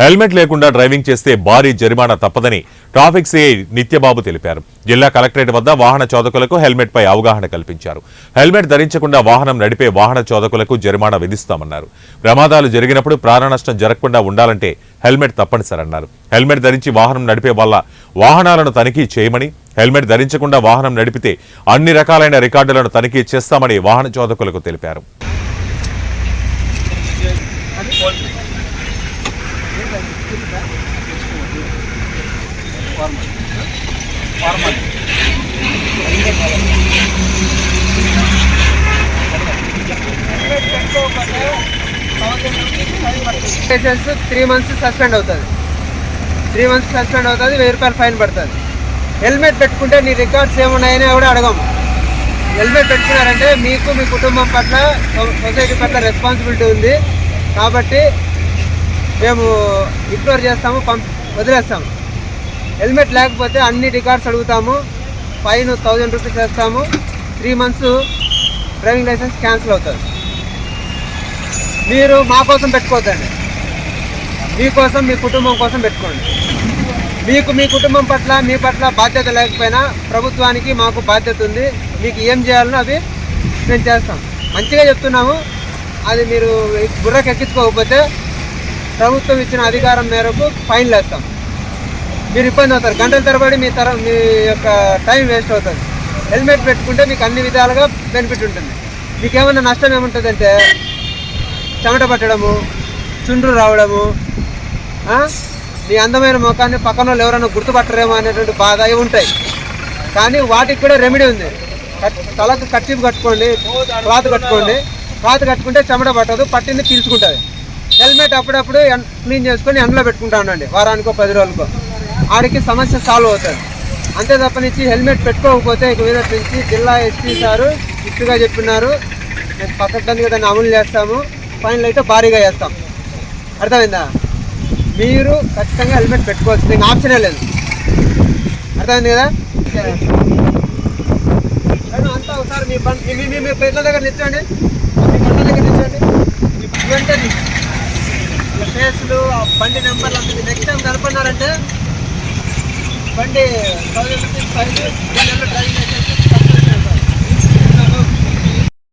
Helmet లేకుండా driving చేస్తే భారీ జరిమానా తప్పదని ట్రాఫిక్ సిఐ నిత్యబాబు తెలిపారు. జిల్లా కలెక్టరేట్ వద్ద వాహన చోదకులకు హెల్మెట్ పై అవగాహన కల్పించారు. హెల్మెట్ ధరించకుండా వాహనం నడిపే వాహన చోదకులకు జరిమానా విధిస్తామన్నారు. ప్రమాదాలు జరిగినప్పుడు ప్రాణ నష్టం జరగకుండా ఉండాలంటే హెల్మెట్ తప్పనిసరన్నారు. హెల్మెట్ ధరించి వాహనం నడిపే వాళ్ళ వాహనాలను తనిఖీ చేయమని, హెల్మెట్ ధరించకుండా వాహనం నడిపితే అన్ని రకాలైన రికార్డులను తనిఖీ చేస్తామని వాహన చోదకులకు తెలిపారు. లైసెన్స్ 3 months సస్పెండ్ అవుతుంది. 3 months సస్పెండ్ అవుతుంది, 1000 రూపాయలు ఫైన్ పడుతుంది. హెల్మెట్ పెట్టుకుంటే నీ రికార్డ్స్ ఏమున్నాయని కూడా అడగము. హెల్మెట్ పెట్టుకున్నారంటే మీకు మీ కుటుంబం పట్ల, సొసైటీ పట్ల రెస్పాన్సిబిలిటీ ఉంది కాబట్టి మేము ఇగ్నోర్ చేస్తాము, వదిలేస్తాము. హెల్మెట్ లేకపోతే అన్ని రికార్డ్స్ అడుగుతాము, ఫైన్ 1000 రూపీస్ వేస్తాము, 3 months డ్రైవింగ్ లైసెన్స్ క్యాన్సిల్ అవుతుంది. మీరు మా కోసం పెట్టుకోవద్దండి, మీకోసం, మీ కుటుంబం కోసం పెట్టుకోండి. మీకు మీ కుటుంబం పట్ల, మీ పట్ల బాధ్యత లేకపోయినా ప్రభుత్వానికి మాకు బాధ్యత ఉంది. మీకు ఏం చేయాలనో అవి మేము చేస్తాం. మంచిగా చెప్తున్నాము, అది మీరు బుర్రకు ఎక్కించుకోకపోతే ప్రభుత్వం ఇచ్చిన అధికారం మేరకు ఫైన్లు వేస్తాం. మీరు ఇబ్బంది అవుతారు, గంటల తరబడి మీ యొక్క టైం వేస్ట్ అవుతుంది. హెల్మెట్ పెట్టుకుంటే మీకు అన్ని విధాలుగా బెనిఫిట్ ఉంటుంది. మీకు ఏమన్నా నష్టం ఏముంటుందంటే చెమట పట్టడము, చుండ్రు రావడము, మీ అందమైన ముఖాన్ని పక్కన వాళ్ళు ఎవరైనా గుర్తుపట్టరేమో అనేటువంటి బాధ ఇవి ఉంటాయి. కానీ వాటికి కూడా రెమెడీ ఉంది. తలకు కర్చీఫ్ కట్టుకోండి, క్లాత్ కట్టుకోండి. క్లాత్ కట్టుకుంటే చెమట పట్టదు, పట్టింది పీల్చుకుంటుంది. హెల్మెట్ అప్పుడప్పుడు క్లీన్ చేసుకొని ఎండలో పెట్టుకుంటా ఉండండి, వారానికో 10 రోజులకో. ఆడికి సమస్య సాల్వ్ అవుతుంది. అంతే తప్పనిచ్చి హెల్మెట్ పెట్టుకోకపోతే ఇక మీద నుంచి జిల్లా ఎస్పీ సారు ఇట్టుగా చెప్పినారు, మేము పక్కన దాన్ని అమలు చేస్తాము, ఫైన్లు అయితే భారీగా వేస్తాం. అర్థమైందా? మీరు ఖచ్చితంగా హెల్మెట్ పెట్టుకోవచ్చు, దీనికి ఆప్షనే లేదు. అర్థమైంది కదా? అంతా ఒకసారి మీ పిల్లల దగ్గర నిల్చోండి, మీ బండ్ల దగ్గర నిల్చోండి. వెంటనే ఫేస్లు, బండి నెంబర్లు అంతా నెక్స్ట్ టైం కనపడినారంటే బండి 1000 రూపీస్ ఫైన్, డ్రైవింగ్ లైసెన్స్